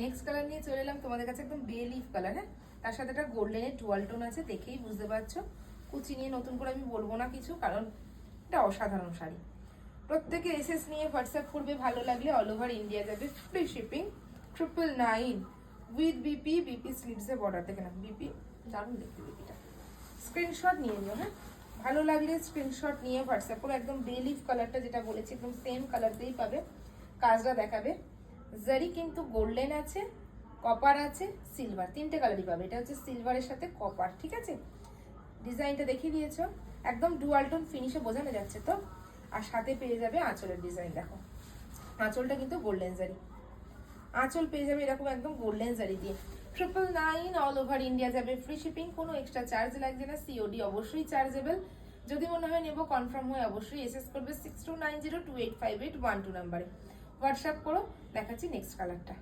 Next colour নিয়ে চলে এলাম তোমাদের কাছে, একদম বে লিফ কালার। হ্যাঁ, তার সাথে একটা গোল্ডেনের টুয়াল টোন আছে, দেখেই বুঝতে পারছো। কুচি নিয়ে নতুন করে আমি বলবো না কিছু, কারণ এটা অসাধারণ শাড়ি। প্রত্যেকে এসএস নিয়ে হোয়াটসঅ্যাপ করবে, ভালো লাগলে অল ওভার ইন্ডিয়া যাবে, ফ্রি শিপিং, 999 উইথ বিপি স্লিভসে বর্ডার। দেখে না বিপি, দারুণ দেখতে বিপিটা। স্ক্রিনশট নিয়ে নিও। হ্যাঁ, ভালো লাগলে স্ক্রিনশট নিয়ে হোয়াটসঅ্যাপ করো। একদম বে লিফ কালারটা যেটা বলেছি একদম সেম কালারতেই পাবে। কাজটা দেখাবে, জারি কিন্তু গোল্ডেন আছে, কপার আছে, সিলভার, তিনটে কালারই পাবে। এটা হচ্ছে সিলভারের সাথে কপার, ঠিক আছে। ডিজাইনটা দেখিয়ে দিয়েছো, একদম ডুয়াল টোন ফিনিশে বোঝানো যাচ্ছে তো। আর সাথে পেয়ে যাবে আঁচলের ডিজাইন। দেখো আঁচলটা কিন্তু গোল্ডেন জারি, আঁচল পেয়ে যাবে এরকম একদম গোল্ডেন জারি দিয়ে। 999 অল ওভার ইন্ডিয়া যাবে, ফ্রি শিপিং, কোনো এক্সট্রা চার্জ লাগছে না। সিওডি অবশ্যই চার্জেবল। যদি মনে হয় নেবো, কনফার্ম হয়ে অবশ্যই এসএস করবে 6290285812 নাম্বারে। হোয়াটসঅ্যাপ করো। দেখাচ্ছি নেক্সট কালারটা।